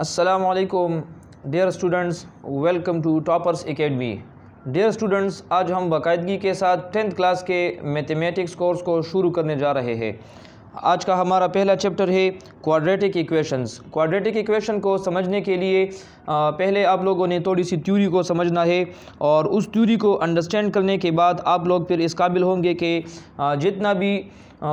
Assalamu alaikum dear students, welcome to Toppers Academy। Dear students, आज हम बाकायदगी के साथ 10th क्लास के मैथमेटिक्स कोर्स को शुरू करने जा रहे हैं। आज का हमारा पहला चैप्टर है क्वाड्रेटिक इक्वेशंस। क्वाड्रेटिक इक्वेशन को समझने के लिए पहले आप लोगों ने थोड़ी सी थ्योरी को समझना है और उस थ्योरी को अंडरस्टैंड करने के बाद आप लोग फिर इस काबिल होंगे कि जितना भी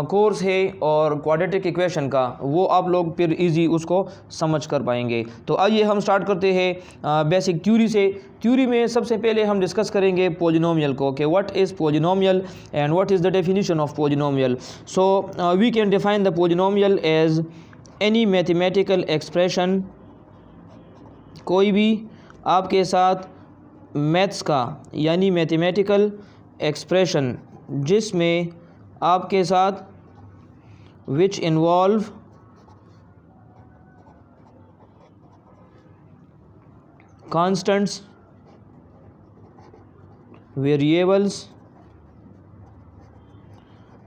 कोर्स है और क्वाड्रेटिक इक्वेशन का वो आप लोग फिर इजी उसको समझ कर पाएंगे। तो आइए हम स्टार्ट करते हैं बेसिक थ्योरी से। थ्योरी में सबसे पहले हम डिस्कस करेंगे पोलिनोमियल को कि what is polynomial and what is the definition of polynomial. So we can define the polynomial as any mathematical expression, कोई भी आपके साथ मैथ्स का यानी मैथमेटिकल एक्सप्रेशन जिसमें आपके साथ which involve constants, variables,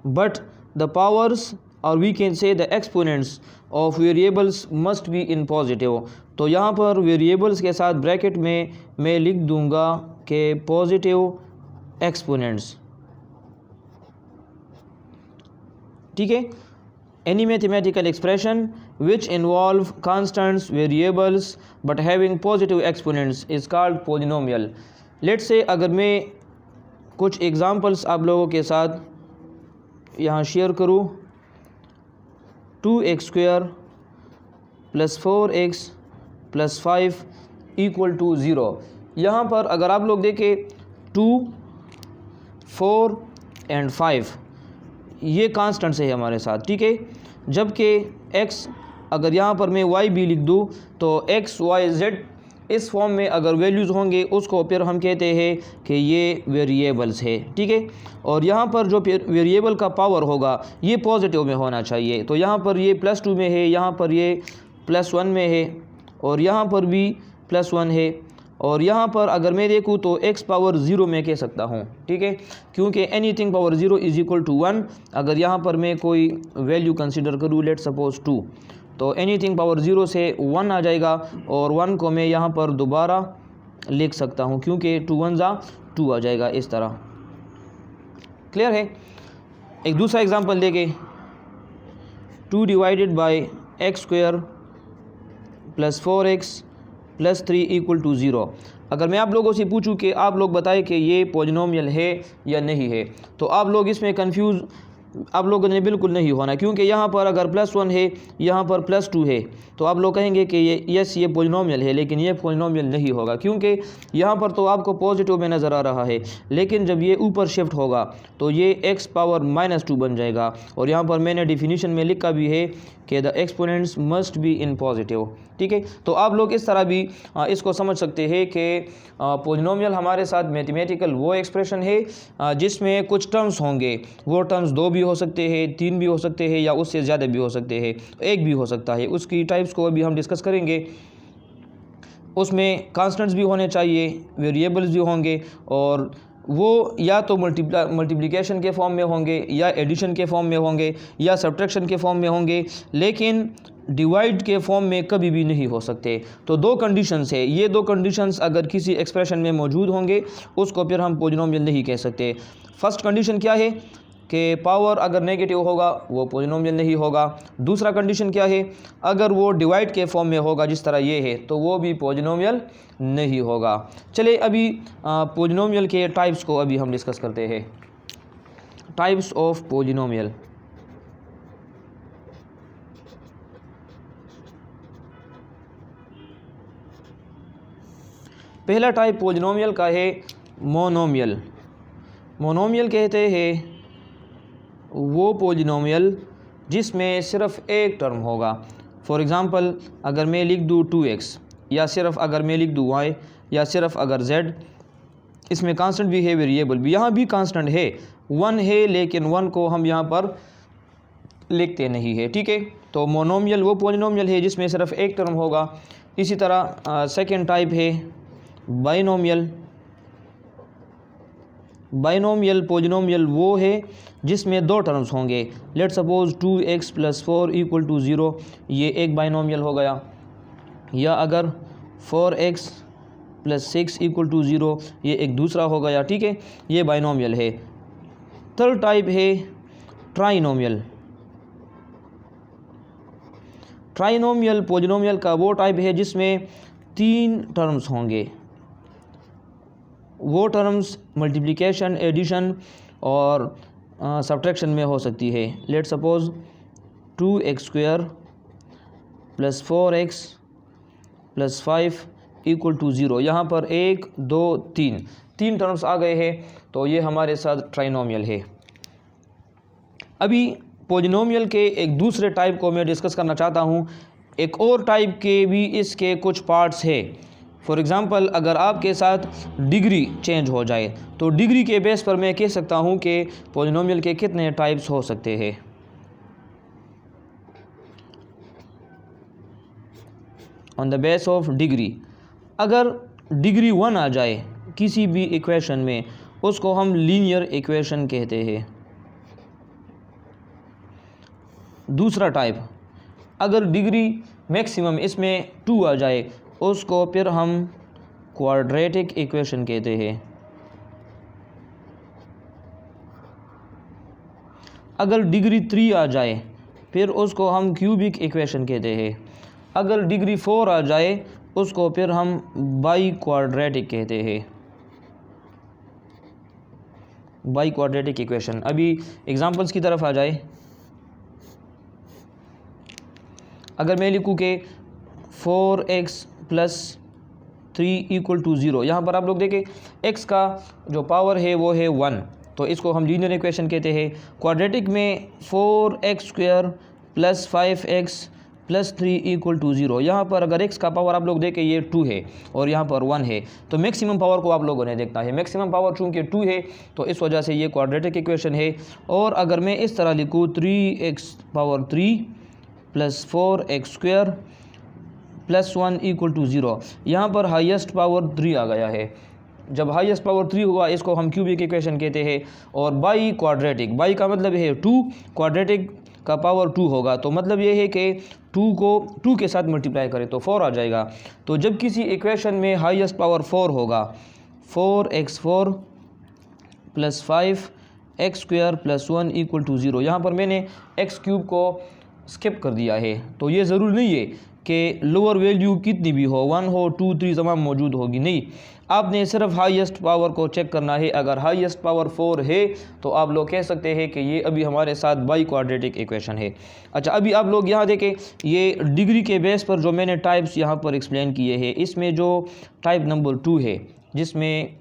but the powers और we can say the exponents of variables must be in positive. तो यहाँ पर वेरिएबल्स के साथ ब्रैकेट में मैं लिख दूंगा कि पॉजिटिव एक्सपोनेंट्स। ठीक है, any mathematical expression which involve constants, variables but having positive exponents is called polynomial. Let's say अगर मैं कुछ एग्जांपल्स आप लोगों के साथ यहाँ शेयर करूँ, 2x² + 4x + 5 = 0। यहाँ पर अगर आप लोग देखें 2, 4 एंड 5 ये कांस्टेंट्स है हमारे साथ। ठीक है, जबकि x अगर यहाँ पर मैं y भी लिख दूँ तो x, y, z इस फॉर्म में अगर वैल्यूज़ होंगे उसको फिर हम कहते हैं कि ये वेरिएबल्स है। ठीक है, और यहाँ पर जो वेरिएबल का पावर होगा ये पॉजिटिव में होना चाहिए। तो यहाँ पर ये +2 में है, यहाँ पर ये +1 में है और यहाँ पर भी +1 है और यहाँ पर अगर मैं देखूँ तो x पावर 0 में कह सकता हूँ। ठीक है, क्योंकि एनीथिंग पावर 0 = 1। अगर यहाँ पर मैं कोई वैल्यू कंसिडर करूँ, लेट सपोज 2, तो एनीथिंग पावर 0 से 1 आ जाएगा और 1 को मैं यहाँ पर दोबारा लिख सकता हूँ क्योंकि 2 1 ज़ा 2 आ जाएगा, इस तरह। क्लियर है। एक दूसरा एग्जांपल देंगे, 2 / x² + 4x + 3 = 0। अगर मैं आप लोगों से पूछूं कि आप लोग बताएं कि ये पोलिनोमियल है या नहीं है, तो आप लोग इसमें कंफ्यूज आप लोगों ने बिल्कुल नहीं होना, क्योंकि यहाँ पर अगर +1 है, यहाँ पर +2 है, तो आप लोग कहेंगे कि ये पोलिनोमियल है, लेकिन ये पोलिनोमियल नहीं होगा क्योंकि यहाँ पर तो आपको पॉजिटिव में नज़र आ रहा है, लेकिन जब ये ऊपर शिफ्ट होगा तो ये x पावर -2 बन जाएगा। और यहाँ पर मैंने डिफिनीशन में लिखा भी है कि the exponents must be in positive. ठीक है, तो आप लोग इस तरह भी इसको समझ सकते हैं कि पोलिनोमियल हमारे साथ मैथमेटिकल वो एक्सप्रेशन है जिसमें कुछ टर्म्स होंगे। वो टर्म्स 2 भी हो सकते हैं, 3 भी हो सकते हैं या उससे ज़्यादा भी हो सकते हैं, 1 भी हो सकता है। उसकी टाइप्स को अभी हम डिस्कस करेंगे। उसमें कांस्टेंट्स भी होने चाहिए, वेरिएबल्स भी होंगे और वो या तो मल्टीप्लिकेशन के फॉर्म में होंगे या एडिशन के फॉर्म में होंगे या सब्ट्रैक्शन के फॉर्म में होंगे, लेकिन डिवाइड के फॉर्म में कभी भी नहीं हो सकते। तो 2 कंडीशंस है, ये 2 कंडीशंस अगर किसी एक्सप्रेशन में मौजूद होंगे उसको फिर हम पोलिनोमियल नहीं कह सकते। फर्स्ट कंडीशन क्या है कि पावर अगर नेगेटिव होगा वो पोलिनोमियल नहीं होगा। दूसरा कंडीशन क्या है, अगर वो डिवाइड के फॉर्म में होगा जिस तरह ये है तो वो भी पोलिनोमियल नहीं होगा। चले अभी पोलिनोमियल के टाइप्स को अभी हम डिस्कस करते हैं। Types of polynomial. पहला टाइप पोलिनोमियल का है मोनोमियल। मोनोमियल कहते हैं वो पोलिनोमियल जिसमें सिर्फ एक टर्म होगा। फॉर एग्ज़ाम्पल अगर मैं लिख दूँ 2x, या सिर्फ अगर मैं लिख दूँ y, या सिर्फ अगर z, इसमें कांस्टेंट भी है, वेरिएबल भी। यहाँ भी कांस्टेंट है, 1 है, लेकिन 1 को हम यहाँ पर लिखते नहीं है। ठीक है, तो मोनोमियल वो पोलिनोमियल है जिसमें सिर्फ एक टर्म होगा। इसी तरह सेकेंड टाइप है बाइनोमियल। बाइनोमियल पोलिनोमियल वो है जिसमें 2 टर्म्स होंगे। लेट सपोज 2x + 4 = 0, ये एक बाइनोमियल हो गया। या अगर 4x प्लस 6 इक्वल टू 0, ये एक दूसरा हो गया, ठीक है, ये बाइनोमियल है। थर्ड टाइप है ट्राइनोमियल। ट्राइनोमियल पॉलिनोमियल का वो टाइप है जिसमें 3 टर्म्स होंगे। वो टर्म्स मल्टीप्लिकेशन, एडिशन और सब्ट्रैक्शन में हो सकती है। Let suppose 2x² plus 4x plus 5 equal to 0। यहाँ पर 1 2 3 टर्म्स आ गए हैं, तो ये हमारे साथ ट्राइनोमियल है। अभी पॉलिनोमियल के एक दूसरे टाइप को मैं डिस्कस करना चाहता हूँ। एक और टाइप के भी इसके कुछ पार्ट्स है। फॉर एग्ज़ाम्पल, अगर आपके साथ डिग्री चेंज हो जाए तो डिग्री के बेस पर मैं कह सकता हूँ कि पॉलिनोमियल के कितने टाइप्स हो सकते हैं। On the base of degree, अगर डिग्री 1 आ जाए किसी भी इक्वेशन में, उसको हम लीनियर इक्वेशन कहते हैं। दूसरा टाइप, अगर डिग्री मैक्सिमम इसमें 2 आ जाए, उसको फिर हम क्वाड्रेटिक इक्वेशन कहते हैं। अगर डिग्री 3 आ जाए, फिर उसको हम क्यूबिक इक्वेशन कहते हैं। अगर डिग्री 4 आ जाए, उसको फिर हम बाई क्वाड्रेटिक कहते हैं। By quadratic equation. अभी एग्जांपल्स की तरफ आ जाए। अगर मैं लिखूँ कि 4x प्लस 3 इक्वल टू 0, यहाँ पर आप लोग देखें x का जो पावर है वो है 1, तो इसको हम लीनियर इक्वेशन कहते हैं। क्वाड्रेटिक में 4x² plus 5x plus 3 equal to 0, यहाँ पर अगर x का पावर आप लोग देखें ये 2 है और यहाँ पर 1 है, तो मैक्सिमम पावर को आप लोगों ने देखना है। मैक्सिमम पावर चूँकि 2 है तो इस वजह से ये क्वाड्रेटिक इक्वेशन है। और अगर मैं इस तरह लिखूँ 3x³ plus 4x² plus 1 equal to 0, यहाँ पर हाईएस्ट पावर 3 आ गया है। जब हाईएस्ट पावर 3 हुआ, इसको हम क्यूबिक इक्वेशन कहते हैं। और बाई क्वाड्रेटिक, बाई का मतलब है 2, क्वाड्रेटिक का पावर 2 होगा, तो मतलब ये है कि 2 को 2 के साथ मल्टीप्लाई करें तो 4 आ जाएगा। तो जब किसी इक्वेशन में हाईएस्ट पावर 4 होगा, 4x4 plus 5x² plus 1 equal to 0, यहाँ पर मैंने x³ को स्किप कर दिया है। तो ये ज़रूरी नहीं है कि लोअर वैल्यू कितनी भी हो, 1 हो 2 3 तमाम मौजूद होगी, नहीं, आपने सिर्फ हाईएस्ट पावर को चेक करना है। अगर हाईएस्ट पावर 4 है तो आप लोग कह सकते हैं कि ये अभी हमारे साथ बाई क्वाड्रेटिक इक्वेशन है। अच्छा, अभी आप लोग यहाँ देखें, ये डिग्री के बेस पर जो मैंने टाइप्स यहाँ पर एक्सप्लेन किए हैं, इसमें जो टाइप नंबर 2 है जिसमें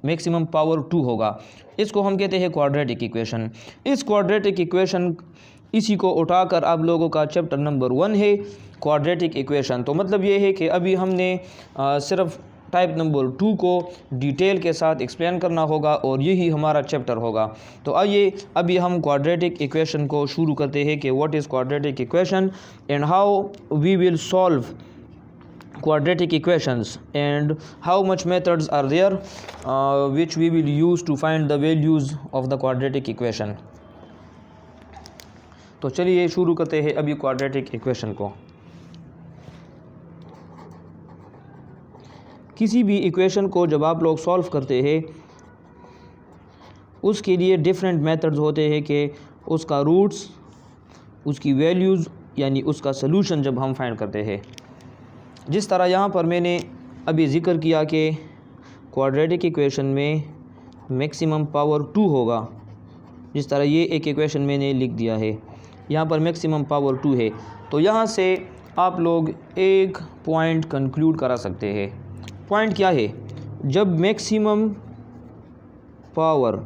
मैक्सिमम पावर 2 होगा, इसको हम कहते हैं क्वाड्रेटिक इक्वेशन। इस क्वाड्रेटिक इक्वेशन, इसी को उठाकर आप लोगों का चैप्टर नंबर 1 है क्वाड्रेटिक इक्वेशन। तो मतलब ये है कि अभी हमने सिर्फ टाइप नंबर 2 को डिटेल के साथ एक्सप्लेन करना होगा और यही हमारा चैप्टर होगा। तो आइए अभी हम क्वाड्रेटिक इक्वेशन को शुरू करते हैं कि what is quadratic equation and how we will solve quadratic equations and how much methods are there which we will use to find the values of the quadratic equation। तो चलिए शुरू करते हैं अभी क्वाड्रेटिक इक्वेशन को। किसी भी equation को जब आप लोग सॉल्व करते हैं, उसके लिए डिफरेंट मेथड्स होते हैं कि उसका रूट्स, उसकी वैल्यूज़ यानी उसका सलूशन जब हम फाइंड करते हैं। जिस तरह यहाँ पर मैंने अभी ज़िक्र किया कि क्वाड्रेटिक इक्वेशन में मैक्सिमम पावर 2 होगा, जिस तरह ये एक इक्वेशन मैंने लिख दिया है, यहाँ पर मैक्सिमम पावर 2 है, तो यहाँ से आप लोग एक पॉइंट कंक्लूड करा सकते हैं। पॉइंट क्या है? जब मैक्सिमम पावर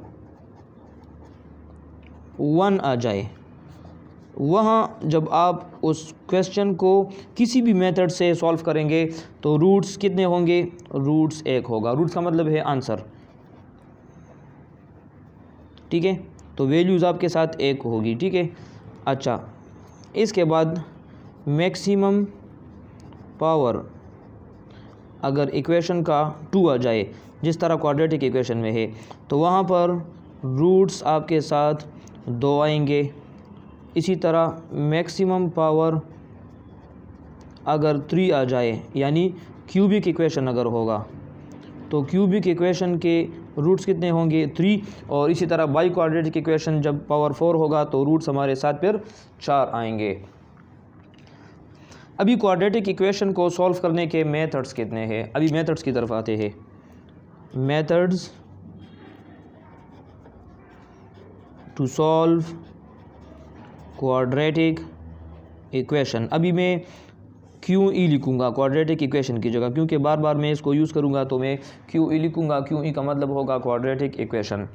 1 आ जाए, वहाँ जब आप उस क्वेश्चन को किसी भी मेथड से सॉल्व करेंगे तो रूट्स कितने होंगे? रूट्स 1 होगा। रूट्स का मतलब है आंसर, ठीक है। तो वैल्यूज़ आपके साथ 1 होगी, ठीक है। अच्छा, इसके बाद मैक्सिमम पावर अगर इक्वेशन का 2 आ जाए, जिस तरह क्वाड्रेटिक इक्वेशन में है, तो वहाँ पर रूट्स आपके साथ 2 आएंगे। इसी तरह मैक्सिमम पावर अगर 3 आ जाए, यानी क्यूबिक इक्वेशन अगर होगा तो क्यूबिक इक्वेशन के रूट्स कितने होंगे 3, और इसी तरह बाई क्वाड्रेटिक इक्वेशन जब पावर 4 होगा तो रूट्स हमारे साथ फिर 4 आएंगे। अभी क्वाड्रेटिक इक्वेशन को सॉल्व करने के मेथड्स कितने हैं, अभी मेथड्स की तरफ आते हैं। Methods to solve quadratic equation. अभी मैं क्यू ई लिखूँगा क्वाड्रेटिक इक्वेशन की जगह, क्योंकि बार बार मैं इसको यूज़ करूँगा तो मैं क्यू ई लिखूँगा। क्यू ई का मतलब होगा quadratic equation.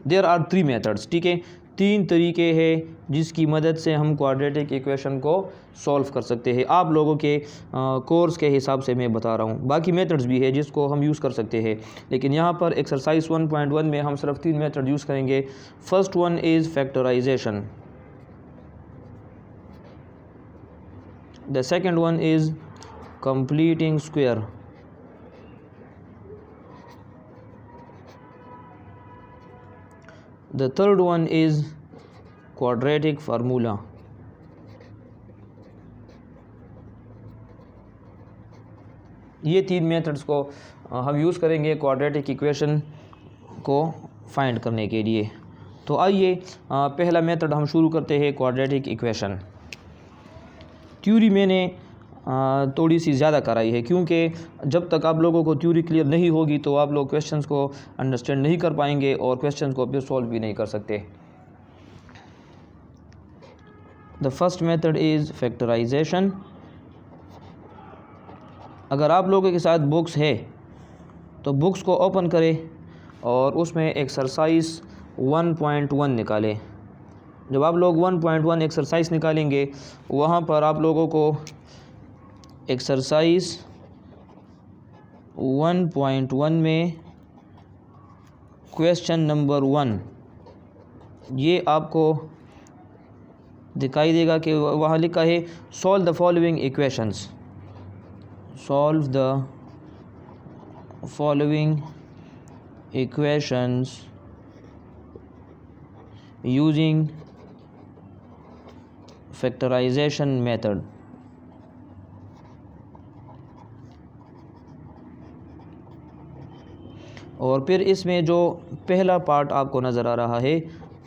There are 3 methods, ठीक है, 3 तरीके हैं जिसकी मदद से हम क्वाड्रेटिक इक्वेशन को सॉल्व कर सकते हैं। आप लोगों के कोर्स के हिसाब से मैं बता रहा हूँ, बाकी मेथड्स भी है जिसको हम यूज़ कर सकते हैं, लेकिन यहाँ पर एक्सरसाइज 1.1 में हम सिर्फ 3 मेथड यूज़ करेंगे। First one is factorization, the second one is completing square, the third one is quadratic formula। ये 3 मेथड्स को हम यूज़ करेंगे क्वाड्रेटिक इक्वेशन को फाइंड करने के लिए। तो आइए पहला मेथड हम शुरू करते हैं, क्वाड्रेटिक इक्वेशन। थ्योरी मैंने थोड़ी सी ज़्यादा कराई है, क्योंकि जब तक आप लोगों को थ्योरी क्लियर नहीं होगी तो आप लोग क्वेश्चंस को अंडरस्टैंड नहीं कर पाएंगे और क्वेश्चंस को फिर सॉल्व भी नहीं कर सकते। The first method is factorization. अगर आप लोगों के साथ बुक्स है तो बुक्स को ओपन करें और उसमें एक्सरसाइज 1.1 निकालें। जब आप लोग 1.1 एक्सरसाइज निकालेंगे, वहाँ पर आप लोगों को एक्सरसाइज 1.1 में क्वेश्चन नंबर 1 ये आपको दिखाई देगा कि वहाँ लिखा है solve the following equations, solve the following equations using factorization method. और फिर इसमें जो पहला पार्ट आपको नज़र आ रहा है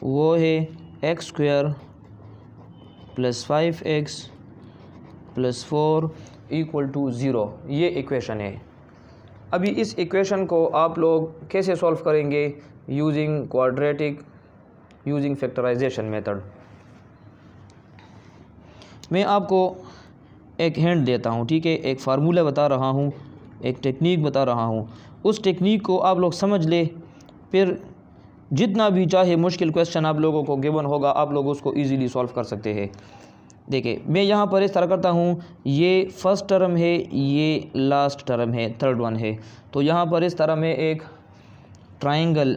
वो है x square plus 5x plus 4 equal to 0, ये इक्वेशन है। अभी इस इक्वेशन को आप लोग कैसे सॉल्व करेंगे, यूजिंग फैक्टराइजेशन मेथड। मैं आपको एक हिंट देता हूँ, ठीक है, एक फार्मूला बता रहा हूँ, एक टेक्निक बता रहा हूँ, उस टेक्निक को आप लोग समझ ले, फिर जितना भी चाहे मुश्किल क्वेश्चन आप लोगों को गिवन होगा आप लोग उसको इजीली सॉल्व कर सकते हैं। देखिए मैं यहाँ पर इस तरह करता हूँ, ये फर्स्ट टर्म है, ये लास्ट टर्म है, थर्ड वन है, तो यहाँ पर इस तरह मैं एक ट्राइंगल,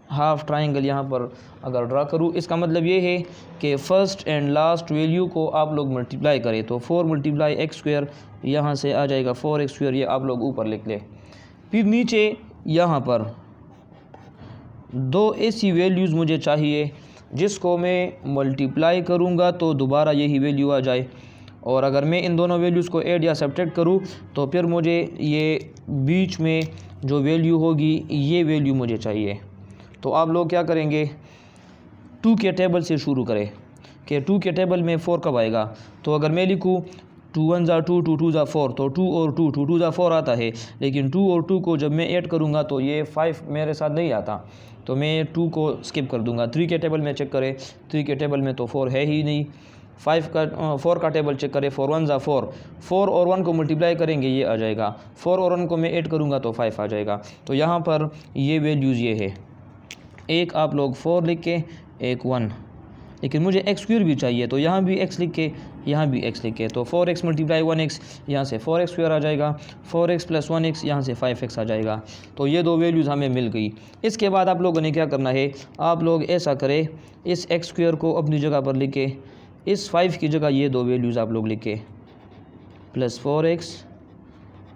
हाफ ट्राइंगल यहाँ पर अगर ड्रा करूँ, इसका मतलब ये है कि फ़र्स्ट एंड लास्ट वैल्यू को आप लोग मल्टीप्लाई करें, तो 4 मल्टीप्लाई एक्स स्क्वायर यहाँ से आ जाएगा 4x स्क्वायर, ये आप लोग ऊपर लिख लें। फिर नीचे यहाँ पर 2 ऐसी वैल्यूज़ मुझे चाहिए जिसको मैं मल्टीप्लाई करूँगा तो दोबारा यही वैल्यू आ जाए, और अगर मैं इन दोनों वैल्यूज़ को ऐड या सब्ट्रैक्ट करूँ तो फिर मुझे ये बीच में जो वैल्यू होगी ये वैल्यू मुझे चाहिए। तो आप लोग क्या करेंगे, 2 के टेबल से शुरू करें कि 2 के टेबल में 4 कब आएगा। तो अगर मैं लिखूँ 2 1 ज़ा 2, 2 2 ज़ा 4, तो 2 और 2, 2 2 ज़ा 4 आता है, लेकिन 2 और 2 को जब मैं ऐड करूँगा तो ये 5 मेरे साथ नहीं आता, तो मैं 2 को स्किप कर दूँगा। 3 के टेबल में चेक करें, 3 के टेबल में तो 4 है ही नहीं। 4 का टेबल चेक करें, 4 1 ज़ा 4, 4 और 1 को मल्टीप्लाई करेंगे ये आ जाएगा, 4 और 1 को मैं ऐड करूँगा तो 5 आ जाएगा। तो यहाँ पर ये वैल्यूज़ ये है, एक आप लोग 4 लिख के एक 1, लेकिन मुझे एक्स स्क्वायर भी चाहिए, तो यहाँ भी x लिख के यहाँ भी x लिख के, तो 4x मल्टीप्लाई 1x यहाँ से 4x स्क्वायर आ जाएगा, 4x प्लस 1x यहाँ से 5x आ जाएगा। तो ये 2 वैल्यूज़ हमें मिल गई। इसके बाद आप लोगों ने क्या करना है, आप लोग ऐसा करें, इस x स्क्वायर को अपनी जगह पर लिख के, इस 5 की जगह ये 2 वैल्यूज़ आप लोग लिख के, प्लस 4x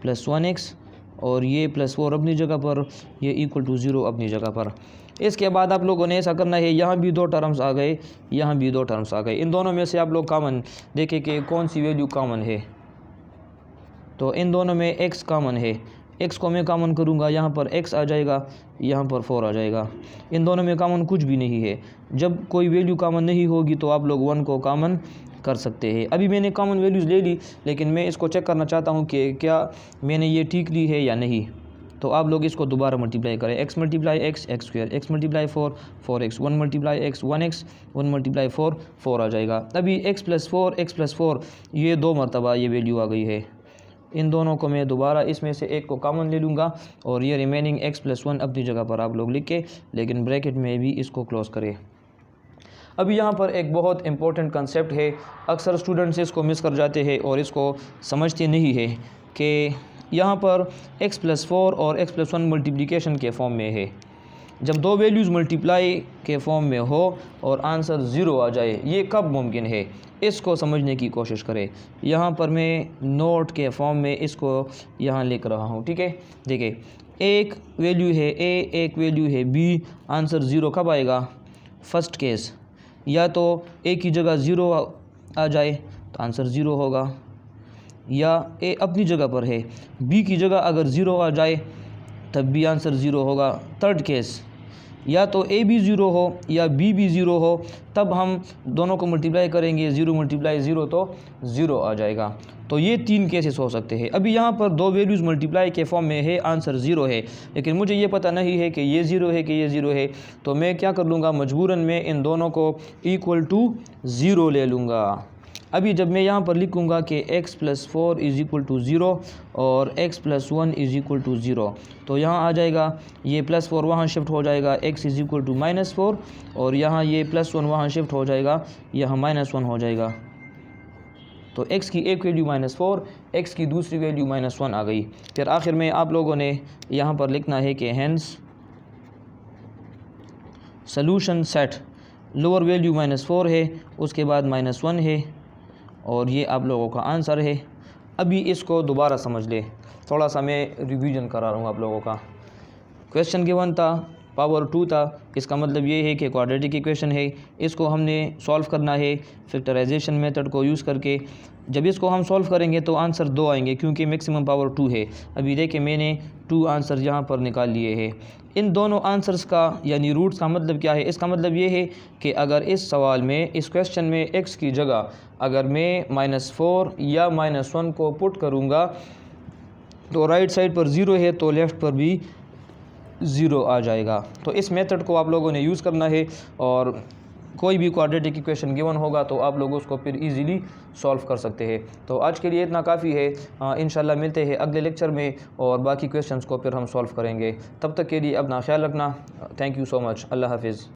प्लस 1x और ये प्लस 4 अपनी जगह पर, ये इक्वल टू 0 अपनी जगह पर। इसके बाद आप लोगों ने ऐसा करना है, यहाँ भी 2 टर्म्स आ गए, यहाँ भी 2 टर्म्स आ गए। इन दोनों में से आप लोग कॉमन देखें कि कौन सी वैल्यू कॉमन है। तो इन दोनों में x कॉमन है, x को मैं कॉमन करूँगा, यहाँ पर x आ जाएगा, यहाँ पर 4 आ जाएगा। इन दोनों में कॉमन कुछ भी नहीं है। जब कोई वैल्यू कॉमन नहीं होगी तो आप लोग 1 को कॉमन कर सकते हैं। अभी मैंने कॉमन वैल्यूज़ ले ली, लेकिन मैं इसको चेक करना चाहता हूँ कि क्या मैंने ये ठीक ली है या नहीं। तो आप लोग इसको दोबारा मल्टीप्लाई करें, x multiply x x square, x multiply 4 4x, 1 multiply x 1x, 1 multiply 4 4 आ जाएगा। अभी x प्लस 4 ये 2 मरतबा ये वैल्यू आ गई है। इन दोनों को मैं दोबारा इसमें से एक को कॉमन ले लूँगा और ये रिमेनिंग x प्लस 1 अपनी जगह पर आप लोग लिख के, लेकिन ब्रैकेट में भी इसको क्लोज़ करें। अभी यहाँ पर एक बहुत इंपॉर्टेंट कंसेप्ट है, अक्सर स्टूडेंट्स इसको मिस कर जाते हैं और इसको समझते नहीं है कि यहाँ पर x प्लस 4 और x प्लस 1 मल्टीप्लिकेशन के फॉर्म में है। जब 2 वैल्यूज़ मल्टीप्लाई के फॉर्म में हो और आंसर 0 आ जाए, ये कब मुमकिन है, इसको समझने की कोशिश करें। यहाँ पर मैं नोट के फॉर्म में इसको यहाँ लिख रहा हूँ, ठीक है। देखिए, एक वैल्यू है a, एक वैल्यू है b, आंसर 0 कब आएगा? फर्स्ट केस, या तो a की जगह 0 आ जाए तो आंसर 0 होगा, या a अपनी जगह पर है, b की जगह अगर 0 आ जाए तब भी आंसर 0 होगा। थर्ड केस, या तो a भी 0 हो या b भी 0 हो, तब हम दोनों को मल्टीप्लाई करेंगे, 0 मल्टीप्लाई 0 तो 0 आ जाएगा। तो ये 3 केसेस हो सकते हैं। अभी यहाँ पर 2 वैल्यूज़ मल्टीप्लाई के फॉर्म में है, आंसर 0 है, लेकिन मुझे ये पता नहीं है कि ये 0 है कि ये 0 है। तो मैं क्या कर लूँगा, मजबूरन में इन दोनों को इक्वल टू 0 ले लूँगा। अभी जब मैं यहाँ पर लिखूँगा कि x plus 4 is equal to 0 और x plus 1 is equal to 0, तो यहाँ आ जाएगा ये प्लस 4 वहाँ शिफ्ट हो जाएगा, x is equal to minus 4, और यहाँ ये प्लस 1 वहाँ शिफ्ट हो जाएगा, यहाँ माइनस 1 हो जाएगा। तो x की एक वैल्यू -4, x की दूसरी वैल्यू -1 आ गई। फिर आखिर में आप लोगों ने यहाँ पर लिखना है कि hence solution set, lower value -4 है, उसके बाद -1 है, और ये आप लोगों का आंसर है। अभी इसको दोबारा समझ ले, थोड़ा सा मैं रिवीजन करा रहा हूँ आप लोगों का। क्वेश्चन गिवन था, पावर 2 था, इसका मतलब ये है कि क्वाड्रेटिक इक्वेशन है, इसको हमने सॉल्व करना है फैक्टराइजेशन मेथड को यूज़ करके। जब इसको हम सॉल्व करेंगे तो आंसर 2 आएंगे, क्योंकि मैक्सिमम पावर 2 है। अभी देखिए मैंने 2 आंसर यहाँ पर निकाल लिए हैं। इन दोनों आंसर्स का यानी रूट्स का मतलब क्या है? इसका मतलब ये है कि अगर इस सवाल में, इस क्वेश्चन में x की जगह अगर मैं -4 या -1 को पुट करूँगा तो राइट साइड पर 0 है तो लेफ़्ट पर भी 0 आ जाएगा। तो इस मेथड को आप लोगों ने यूज़ करना है, और कोई भी क्वाड्रेटिक इक्वेशन गिवन होगा तो आप लोग उसको फिर इजीली सॉल्व कर सकते हैं। तो आज के लिए इतना काफ़ी है। इंशाल्लाह मिलते हैं अगले लेक्चर में और बाकी क्वेश्चंस को फिर हम सॉल्व करेंगे। तब तक के लिए अपना ख्याल रखना। Thank you so much. अल्लाह हाफिज़।